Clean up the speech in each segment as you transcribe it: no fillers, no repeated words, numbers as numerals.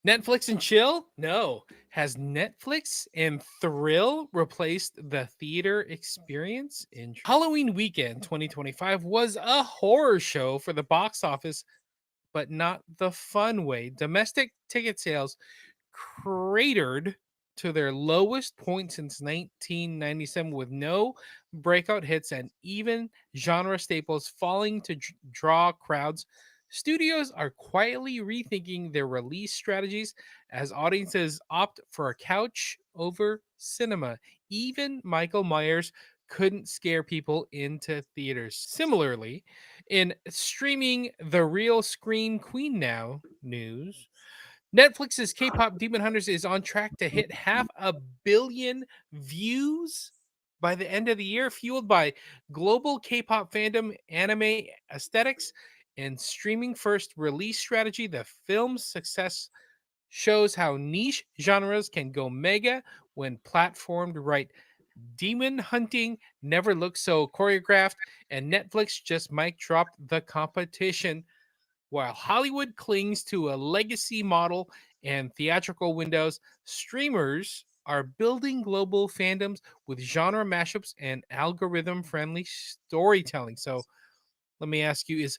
Netflix and chill? No. Has Netflix and thrill replaced the theater experience? Halloween weekend 2025 was a horror show for the box office, but not the fun way. Domestic ticket sales cratered to their lowest point since 1997 with no breakout hits and even genre staples falling to draw crowds. Studios are quietly rethinking their release strategies as audiences opt for a couch over cinema. Even Michael Myers couldn't scare people into theaters. Similarly, in streaming The Real Scream Queen Now news, Netflix's K-pop Demon Hunters is on track to hit 500 million views by the end of the year, fueled by global K-pop fandom, anime aesthetics, and streaming first release strategy. The film's success shows how niche genres can go mega when platformed right. Demon hunting never looked so choreographed, and Netflix just mic dropped the competition. While Hollywood clings to a legacy model and theatrical windows, streamers are building global fandoms with genre mashups and algorithm friendly storytelling. So let me ask you, is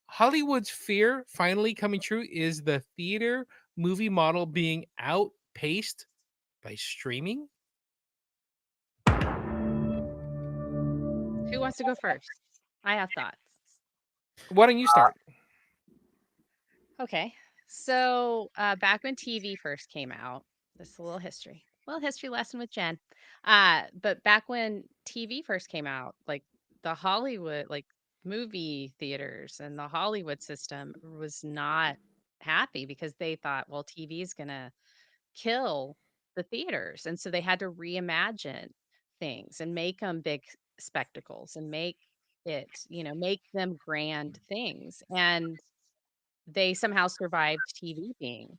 Hollywood's fear finally coming true? Is the theater movie model being outpaced by streaming? Who wants to go first? I have thoughts. Why don't you start? Okay. So back when TV first came out, this is a little history. Well, history lesson with Jen. But back when TV first came out, like the Hollywood, like movie theaters and the Hollywood system was not happy because they thought, well, TV is gonna kill the theaters. And so they had to reimagine things and make them big spectacles and make it, make them grand things. And they somehow survived TV being,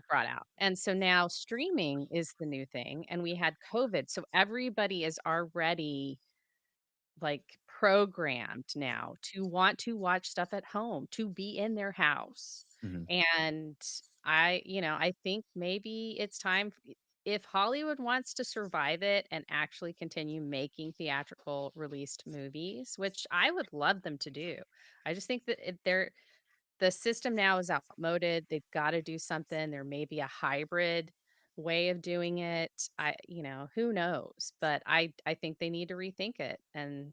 brought out. And so now streaming is the new thing. And we had COVID. So everybody is already like programmed now to want to watch stuff at home, to be in their house. Mhm. And I think maybe it's time if Hollywood wants to survive it and actually continue making theatrical released movies, which I would love them to do. I just think that the system now is outmoded. They've got to do something. There may be a hybrid way of doing it. Who knows? But I think they need to rethink it and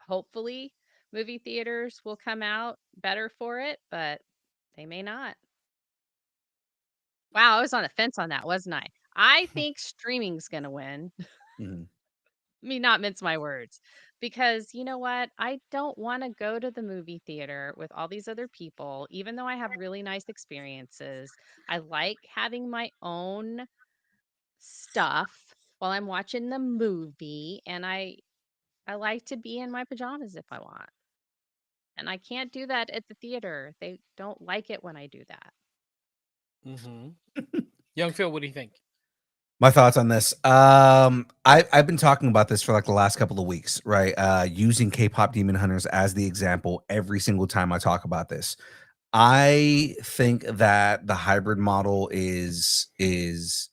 hopefully movie theaters will come out better for it, but they may not. Wow, I was on the fence on that, wasn't I? I think streaming's going to win. Mhm. Me not mince my words. Because you know what? I don't want to go to the movie theater with all these other people, even though I have really nice experiences. I like having my own stuff while I'm watching the movie, and I like to be in my pajamas if I want. And I can't do that at the theater. They don't like it when I do that. Mm-hmm. Young Phil, what do you think? My thoughts on this. I've been talking about this for like the last couple of weeks, right? Using K-pop Demon Hunters as the example every single time I talk about this. I think that the hybrid model is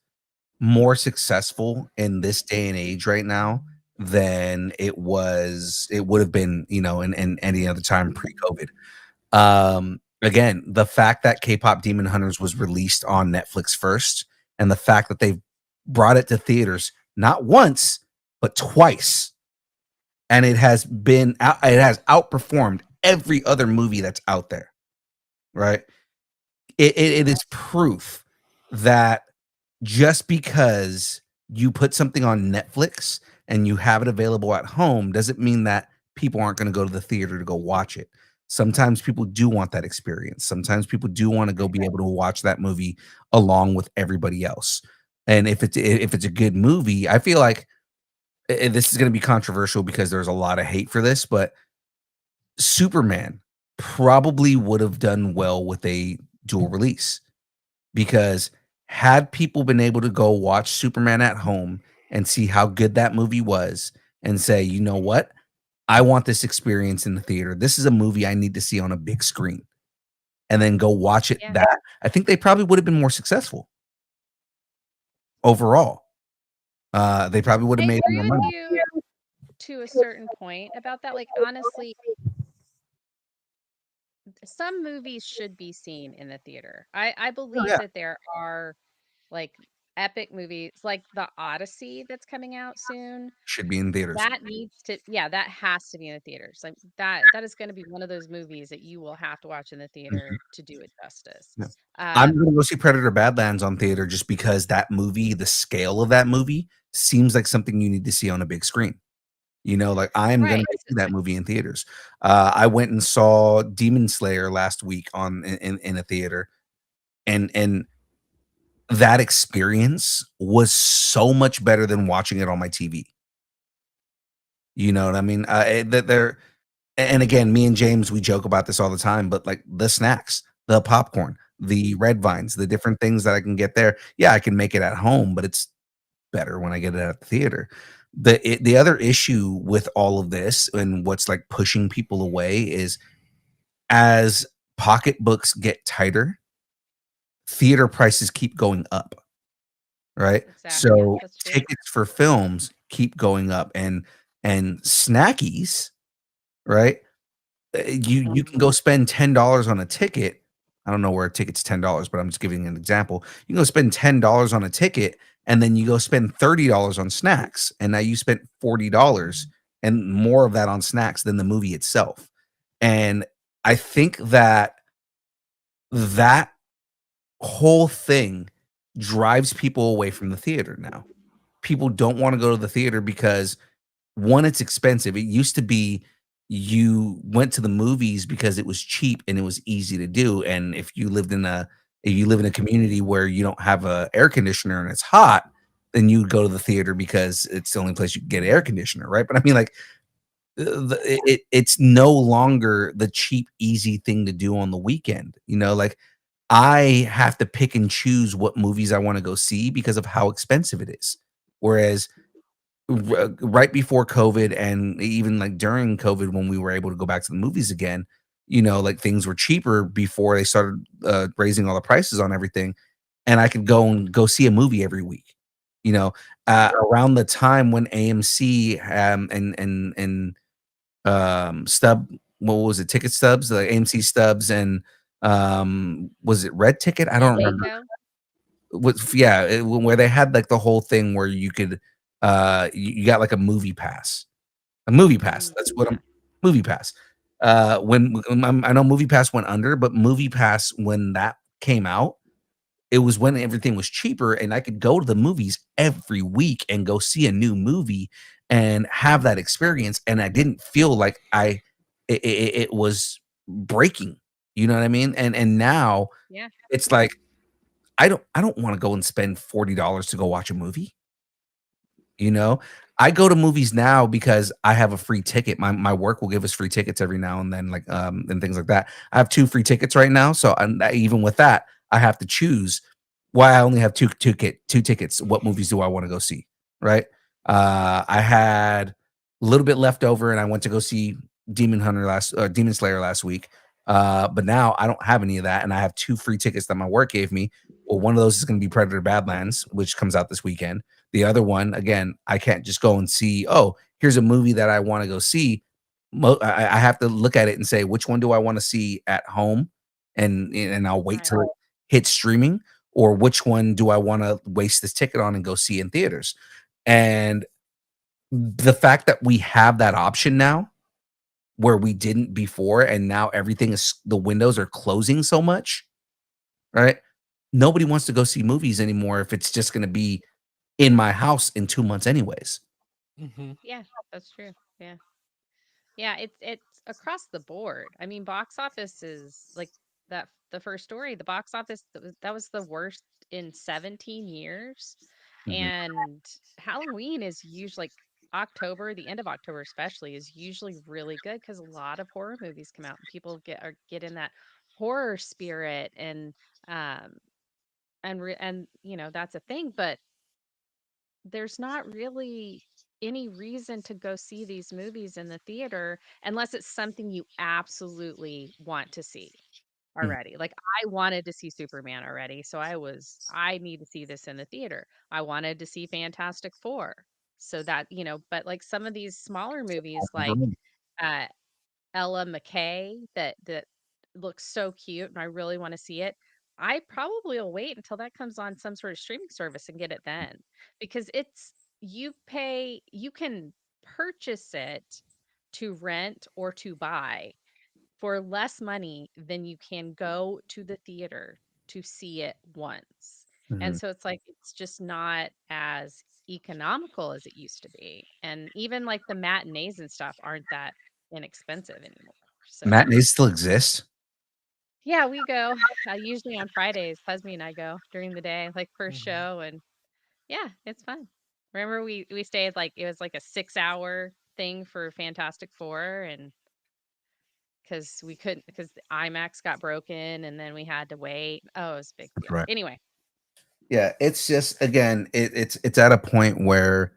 more successful in this day and age right now than it would have been, in any other time pre-COVID. Again, the fact that K-pop Demon Hunters was released on Netflix first, and the fact that they've brought it to theaters not once but twice, and it has outperformed every other movie that's out there. Right? It is proof that just because you put something on Netflix and you have it available at home doesn't mean that people aren't going to go to the theater to go watch it. Sometimes people do want that experience. Sometimes people do want to go be able to watch that movie along with everybody else. And if it's a good movie, I feel like this is going to be controversial because there's a lot of hate for this, but Superman probably would have done well with a dual release because had people been able to go watch Superman at home and see how good that movie was and say, you know what? I want this experience in the theater. This is a movie I need to see on a big screen. and then go watch it Yeah. that, I think they probably would have been more successful overall. They probably would I have made agree more with money. you to a certain point about that. Like, honestly, some movies should be seen in the theater. I Oh, believe yeah. that there are like epic movies like the Odyssey that's coming out soon. Should be in theaters. That needs to, yeah, that has to be in the theaters. Like that is going to be one of those movies that you will have to watch in the Mhm. theater to do it justice. Yeah. I'm Um, gonna go see Predator: Badlands on theater just because that movie, the scale of that movie seems like something you need to see on a big screen. Like, I am gonna right. go see that movie in theaters. I went and saw Demon Slayer last week on in a theater, and that experience was so much better than watching it on my TV. You know what I mean? That there and again, me and James, we joke about this all the time, but, like, the snacks, the popcorn, the red vines, the different things that I can get there. Yeah, I can make it at home, but it's better when I get it at the theater. The other issue with all of this and what's, like, pushing people away is as pocketbooks get tighter, theater prices keep going up, right? Exactly. Yeah, So, that's true. tickets for films keep going up and snackies, right? You can go spend $10 on a ticket. I don't know where a ticket's $10, but I'm just giving an example. You can go spend $10 on a ticket, and then you go spend $30 on snacks, and now you spent $40 and more of that on snacks than the movie itself. And I think that whole thing drives people away from the theater now. People don't wanna go to the theater because one, it's expensive. It used to be you went to the movies because it was cheap and it was easy to do, and if you live in a community where you don't have a air conditioner and it's hot, then you would go to the theater because it's the only place you can get air conditioner, right? But I mean, like, it's no longer the cheap, easy thing to do on the weekend, like, I have to pick and choose what movies I wanna go see because of how expensive it is. Whereas right before COVID and even like during COVID when we were able to go back to the movies again, like things were cheaper before they started raising all the prices on everything, and I could go see a movie every week. Around the time when AMC stub what was it, ticket stubs, like AMC stubs and was it Red Ticket? I And don't remember. Payco. Yeah, where they had like the whole thing where you could you got like a movie pass. That's what Yeah. I'm movie pass. I know movie pass went under, but movie pass when that came out, it was when everything was cheaper and I could go to the movies every week and go see a new movie and have that experience, and I didn't feel like it was breaking. You know what I mean? And now Yeah. it's like I don't wanna go and spend $40 to go watch a movie. You know? I go to movies now because I have a free ticket. My work will give us free tickets every now and then, like, and things like that. I have 2 free tickets right now, so even with that, I have to choose why I only have 2 tickets. What movies do I wanna go see, right? I had a little bit left over, and I went to go see Demon Slayer last week, but now I don't have any of that, and I have 2 free tickets that my work gave me. Well, one of those is gonna be Predator: Badlands, which comes out this weekend. The other one, again, I can't just go and see, "Oh, here's a movie that I wanna go see." I have to look at it and say, "Which one do I wanna see at home?" And I'll wait Right. till it hits streaming, or which one do I wanna waste this ticket on and go see in theaters? And the fact that we have that option now, where we didn't before, and now everything is the windows are closing so much, right? Nobody wants to go see movies anymore if it's just gonna be in my house in 2 months anyways. Mhm. Yeah, that's true. Yeah. Yeah, it's across the board. I mean, box office is like that the first story, the box office that was the worst in 17 years. Mhm. And Halloween is usually like October, the end of October especially is usually really good because a lot of horror movies come out and people get in that horror spirit um and that's a thing, but there's not really any reason to go see these movies in the theater unless it's something you absolutely want to see. Mm. already. Like I wanted to see Superman already, so I need to see this in the theater. I wanted to see Fantastic Four. So that, but like some of these smaller movies like uh Ella McKay that looks so cute and I really want to see it. I probably will wait until that comes on some sort of streaming service and get it then because you can purchase it to rent or to buy for less money than you can go to the theater to see it once. And Mhm. so it's like it's just not as economical as it used to be. And even like the matinees and stuff aren't that inexpensive anymore. So Matinees still exist? yeah, we go usually on Fridays. Husby and I go during the day, like first Mhm. show, and yeah, it's fun. Remember we stayed like it was like a 6 hour thing for Fantastic Four, and because we couldn't because the IMAX got broken and then we had to wait. Oh, it was a big deal. Right. Anyway, Yeah, it's just again, it's at a point where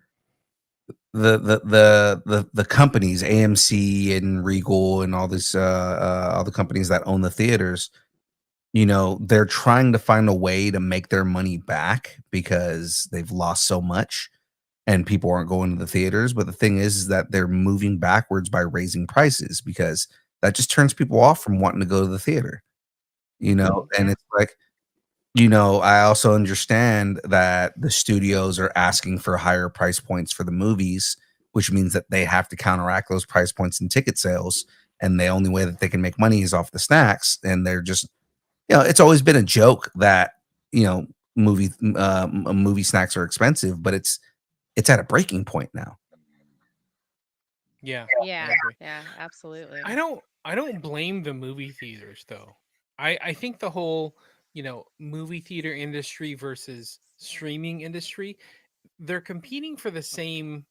the companies, AMC and Regal and all the companies that own the theaters, they're trying to find a way to make their money back because they've lost so much and people aren't going to the theaters. But the thing is that they're moving backwards by raising prices because that just turns people off from wanting to go to the theater, and yeah, it's like, I also understand that the studios are asking for higher price points for the movies, which means that they have to counteract those price points in ticket sales. And the only way that they can make money is off the snacks. And they're just, it's always been a joke that, you know, movie snacks are expensive, but it's at a breaking point now. Yeah, I yeah, agree. yeah, I absolutely. don't I don't blame the movie theaters though. I think the whole, movie theater industry versus streaming industry, they're competing for the same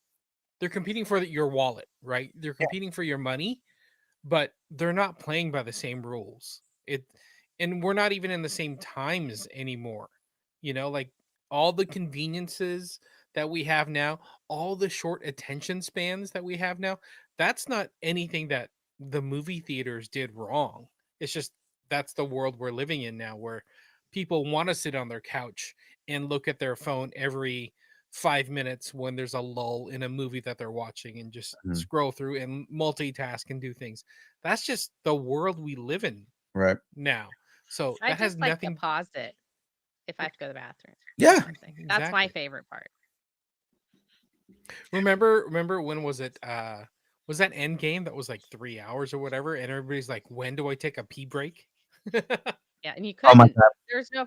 they're competing for your wallet, right? They're competing for your money, but they're not playing by the same rules. And we're not even in the same times anymore. Like all the conveniences that we have now, all the short attention spans that we have now, that's not anything that the movie theaters did wrong. It's just that's the world we're living in now where people want to sit on their couch and look at their phone every 5 minutes when there's a lull in a movie that they're watching and just Mhm. scroll through and multitask and do things. That's just the world we live in Right. now. So I that has just like to nothing. pause it if I have to go to the bathroom or Yeah. something. That's my Exactly. favorite part. Remember when was it? Was that End Game that was like 3 hours or whatever? And everybody's like, when do I take a pee break? Yeah, and you Oh my couldn't. god. There's no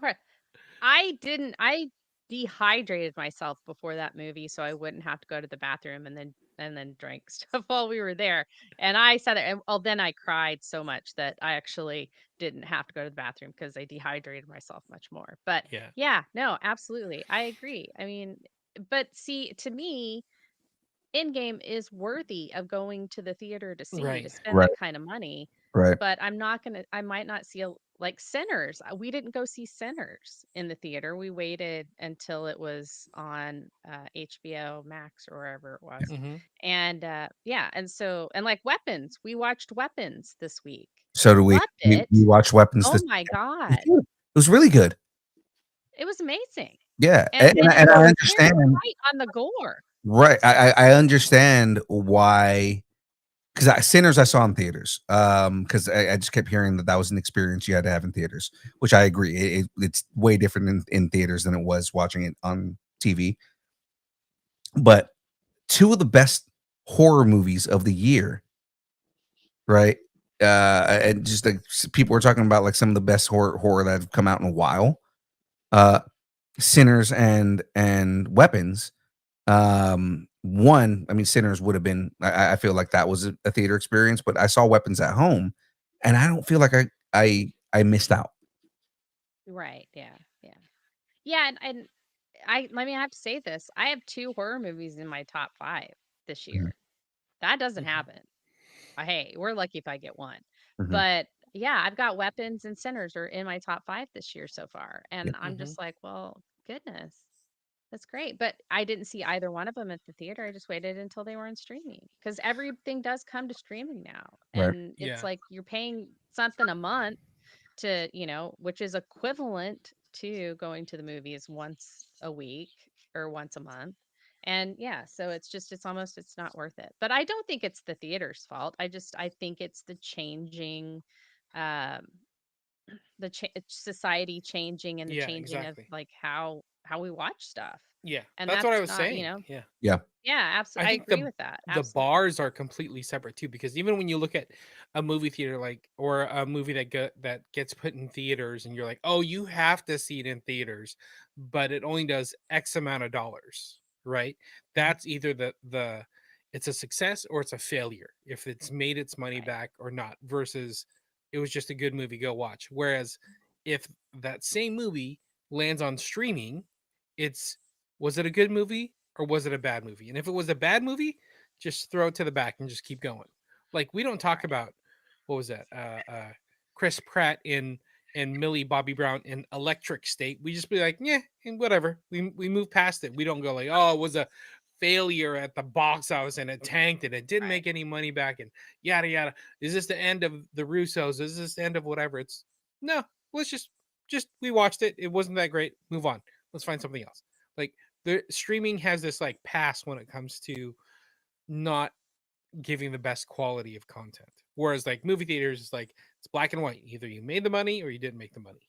I dehydrated myself before that movie so I wouldn't have to go to the bathroom and then drank stuff while we were there. And I sat there and well then I cried so much that I actually didn't have to go to the bathroom because I dehydrated myself much more. But Yeah. yeah, no, absolutely. I agree. I mean, but see, to me, Endgame is worthy of going to the theater to Right. spend Right. that kind of money, Right. but I might not see like Sinners. We didn't go see Sinners in the theater. We waited until it was on HBO Max or wherever it was. Hmm. And yeah, and like Weapons, we watched Weapons this week. So do we. Loved We it. watched Weapons Oh this my it was God. good. It was really good. It was amazing. Yeah, And it and was I very understand. light on the gore. Right, I understand why. Because Sinners I saw in theaters. Because I just kept hearing that was an experience you had to have in theaters, which I agree. It's way different in theaters than it was watching it on TV. But two of the best horror movies of the year, right? And just like people were talking about, like some of the best horror that have come out in a while. Uh, Sinners and Weapons. One, I mean, Sinners would have been. I feel like that was a theater experience, but I saw Weapons at home, and I don't feel like I missed out. Right. Yeah. Yeah. Yeah, and I have to say this. I have 2 horror movies in my top 5 this Mhm, year. That doesn't Hmm. happen. Hey, we're lucky if I get 1. mhm, But yeah, I've got Weapons and Sinners are in my top 5 this year so far. yeah, And I'm Hmm. just like, well, goodness. That's great. But I didn't see either one of them at the theater. I just waited until they were in streaming because everything does come to streaming now. right. And it's Yeah. like you're paying something a month to, which is equivalent to going to the movies once a week or once a month. And yeah, so it's not worth it. But I don't think it's the theater's fault. I think it's the changing, um, society changing and the Yeah, changing of exactly. like how we watch stuff. Yeah, And that's what I that's was not, saying. Yeah. Yeah. yeah, I absolutely. I think agree with that. the Absolutely. bars are completely separate too, because even when you look at a movie theater, like, or a movie that gets put in theaters, and you're like, oh, you have to see it in theaters, but it only does X amount of dollars, right? That's either the it's a success or it's a failure if it's made its money Right. back or not. Versus it was just a good movie, go watch. Whereas if that same movie lands on streaming, it's, was it a good movie or was it a bad movie? And if it was a bad movie, just throw it to the back and just keep going. Like, we don't talk Right. about, what was that? Chris Pratt in and Millie Bobby Brown in Electric State. We just be like, yeah, and whatever. We move past it. We don't go like, oh, it was a failure at the box office and it tanked and it didn't Right. make any money back and yada yada. Is this the end of the Russos? Is this the end of whatever? It's no. Let's just we watched it. It wasn't that great. Move on. Let's find something else. Like, the streaming has this like pass when it comes to not giving the best quality of content. Whereas like movie theaters is like, it's black and white. Either you made the money or you didn't make the money.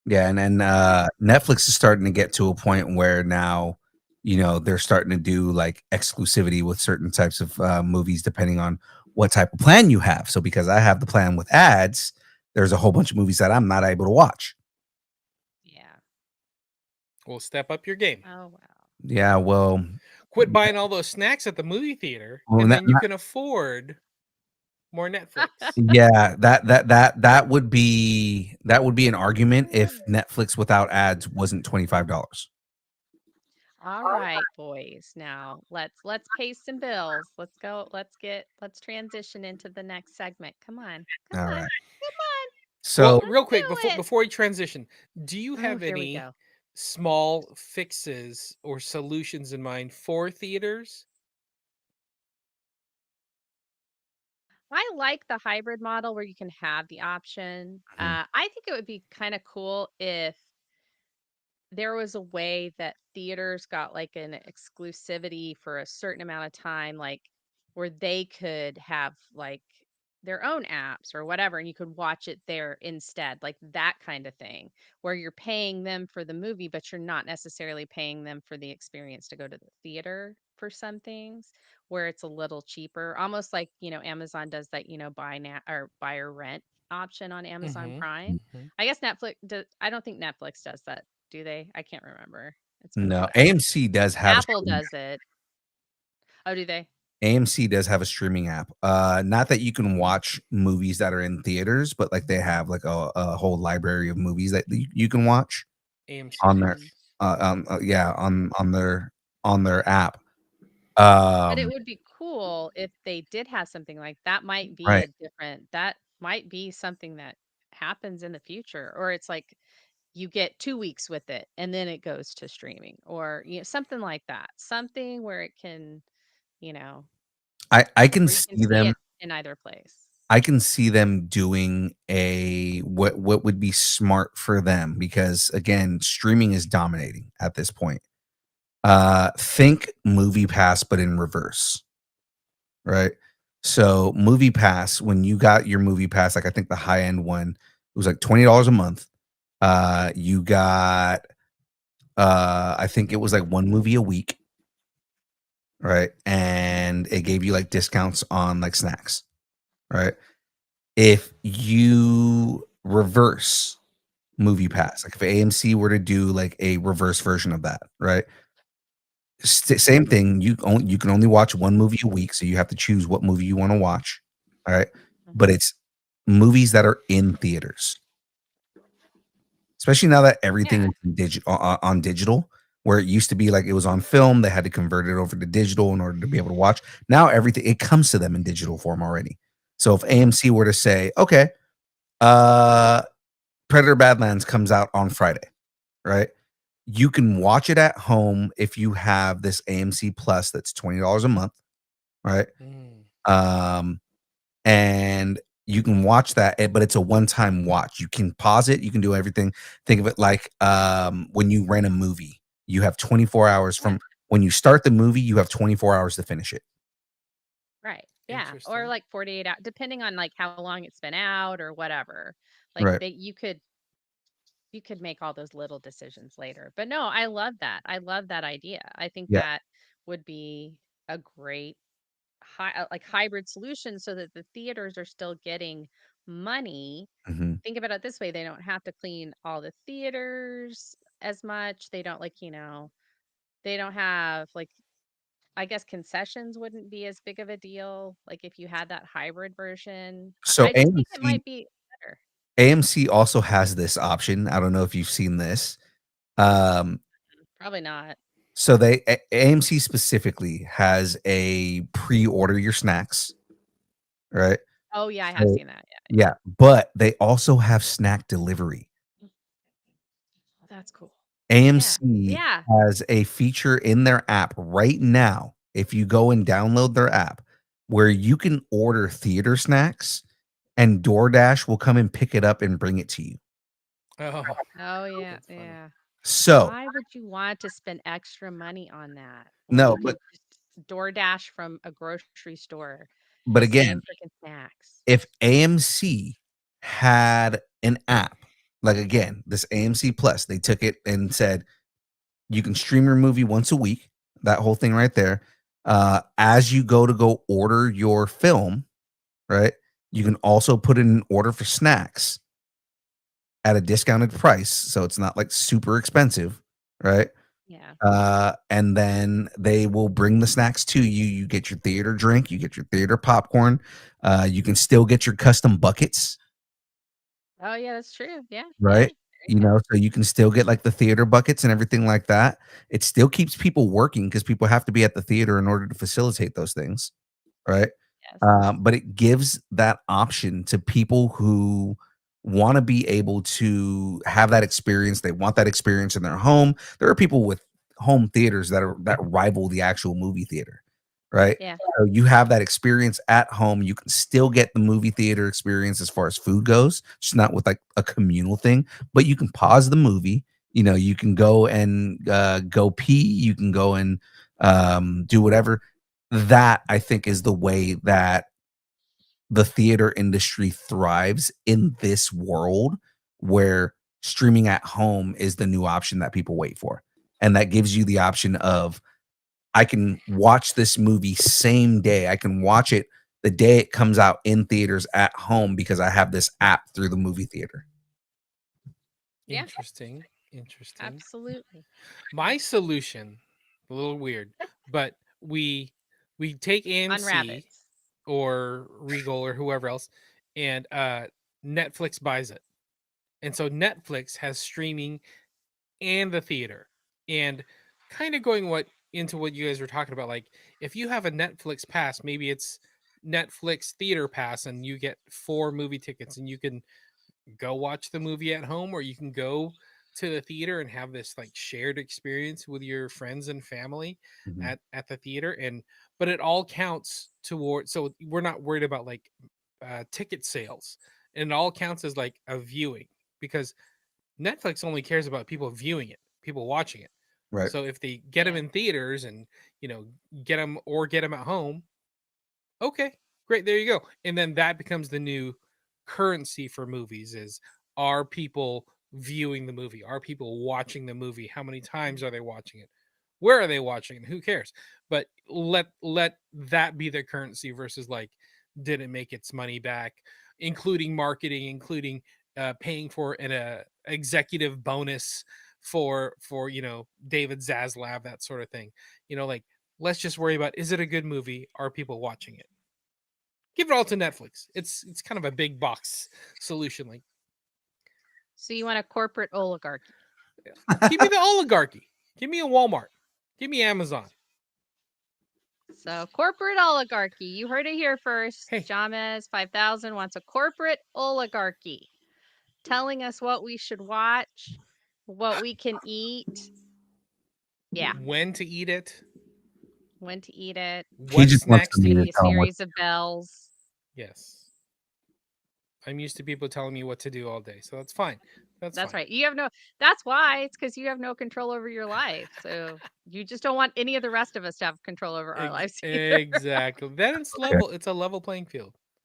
Yeah, and then Yeah. Netflix is starting to get to a point where now, they're starting to do like exclusivity with certain types of movies depending on what type of plan you have. So because I have the plan with ads, there's a whole bunch of movies that I'm not able to watch. Yeah. Well, step up your game. Oh wow. Yeah, well, Quit buying all those snacks at the movie theater, well and that, then you can afford more Netflix. yeah, that would be an argument if Netflix without ads wasn't $25. All right, boys. Now let's pay some bills. Let's go. Let's transition into the next segment. Come on. Come All on. right. Come on. So Well, Let's real quick, do before it. before we transition, do you Oh, have here we any go. small fixes or solutions in mind for theaters? I like the hybrid model where you can have the option. Mhm. I think it would be kind of cool if there was a way that theaters got like an exclusivity for a certain amount of time, like where they could have like their own apps or whatever, and you could watch it there instead, like that kind of thing, where you're paying them for the movie, but you're not necessarily paying them for the experience to go to the theater for some things, where it's a little cheaper, almost like, Amazon does that, buy now or buy or rent option on Amazon Mm-hmm. Prime. Mm-hmm. I guess I don't think Netflix does that, do they? I can't remember. It's been a No, while. AMC does have a Apple streaming does it. Oh, do they? AMC does have a streaming app. Not that you can Mm, watch movies that are in theaters, but like they have like a whole library of movies that you can watch AMC on their does. mhm. yeah, on their app. But it Um, would be cool if they did have something like that. right. That might be something that happens in the future, or it's like you get 2 weeks with it and then it goes to streaming, or something like that. Something where it can, you know, I can where you can see see them it in either place. I can see them doing a what would be smart for them because again, streaming is dominating at this point. Think Movie Pass, but in reverse, right? So Movie Pass, when you got your Movie Pass, like I think the high end one, it was like $20 a month. You got I think it was like one movie a week, right? And it gave you like discounts on like snacks, right? If you reverse Movie Mhm. Pass, like if AMC were to do like a reverse version of that, right? Mhm. Same thing. You can only watch one movie a week, so you have to choose what movie you want to watch. All right, but Mhm. it's movies that are in theaters, especially now that everything Yeah. is on digital. Where it used to be like it was on film, they had to convert it over to digital in order to be able to watch. Now everything it comes to them in digital form already. So if AMC were to say, okay, uh, Predator Badlands comes out on Friday, right? You can watch it at home if you have this AMC Plus that's $20 a month, right? Mm. Um, and You can watch that, but it's a one-time watch. You can pause it. You can do everything. Think of it like when you rent a movie. You have 24 hours Yeah. from when you start the movie. You have 24 hours to finish it. Right. Yeah. Or Interesting. like 48 hours, depending on like how long it's been out or whatever. Like Right. you could make all those little decisions later. But no, I love that. I love that idea. I think Yeah. that would be a great like hybrid solution so that the theaters are still getting money. Mhm. Think about it this way, they don't have to clean all the theaters as much. They don't they don't have like I guess concessions wouldn't be as big of a deal like if you had that hybrid version. So I just think it might be better. AMC also has this option. I don't know if you've seen this. Um, Probably not. so AMC specifically has a pre-order your snacks, right? Oh yeah, I have So seen that. Yeah. yeah, but they also have snack delivery. Oh, that's cool. Yeah. AMC Yeah. has a feature in their app right now, if you go and download their app, where you can order theater snacks and DoorDash will come and pick it up and bring it to you. Oh, Oh yeah. that's funny. Yeah. So, Why would you want to spend extra money on that when no, you could just DoorDash from a grocery store but the same again, freaking snacks? if AMC had an app, like again, this AMC Plus, they took it and said, you can stream your movie once a week, that whole thing right there. As you go order your film, right? You can also put in an order for snacks at a discounted price, so it's not like super expensive, right? Yeah. And then they will bring the snacks to you. You get your theater drink, you get your theater popcorn. You can still get your custom buckets, Oh yeah, that's true. Yeah. Yeah. right? There you You go. know, so you can still get like the theater buckets and everything like that. It still keeps people working because people have to be at the theater in order to facilitate those things, right? Yes. But it gives that option to people who want to be able to have that experience. They want that experience in their home. There are people with home theaters that rival the actual movie theater, right? Yeah. So you have that experience at home. You can still get the movie theater experience as far as food goes, just not with like a communal thing. But you can pause the movie. You know, you can go and go pee. You can go and do whatever. That I think is the way that the theater industry thrives in this world where streaming at home is the new option that people wait for. And that gives you the option of I can watch this movie same day. I can watch it the day it comes out in theaters at home because I have this app through the movie theater. Yeah. Interesting. Interesting. Absolutely. My solution, a little weird, but we take On AMC rabbits. or Regal or whoever else, and Netflix buys it. And so Netflix has streaming and the theater. And kind of going into what you guys were talking about, like if you have a Netflix pass, maybe it's Netflix theater pass and you get 4 movie tickets and you can go watch the movie at home, or you can go to the theater and have this like shared experience with your friends and family Mhm. at the theater. And but it all counts toward, so we're not worried about like ticket sales, and it all counts as like a viewing, because Netflix only cares about people viewing it, people watching it. Right. So if they get them Yeah. in theaters and you know get them at home, okay, great, there you go. And then that becomes the new currency for movies: is are people viewing the movie? Are people watching the movie? How many times are they watching it? Where are they watching it? Who cares? But let that be the currency versus like, did it make its money back, including marketing, including paying for an executive bonus for David Zaslav, that sort of thing. Like, let's just worry about, is it a good movie? Are people watching it? Give it all to Netflix. It's kind of a big box solution. Like, So you want a corporate oligarchy. give me the oligarchy. Give me a Walmart. Give me Amazon. So corporate oligarchy. You heard it here first. Hey, James 5000 wants a corporate oligarchy telling us what we should watch, what we can eat. Yeah, when to eat it, when to eat it. He what just wants snacks to me Give to you a eat. tell him what. series of bells. Yes. I'm used to people telling me what to do all day, so that's fine. That's That's fine. right. You have no That's why. It's because you have no control over your life. So you just don't want any of the rest of us to have control over our lives either. Exactly. Then it's Okay. level. It's a level playing field.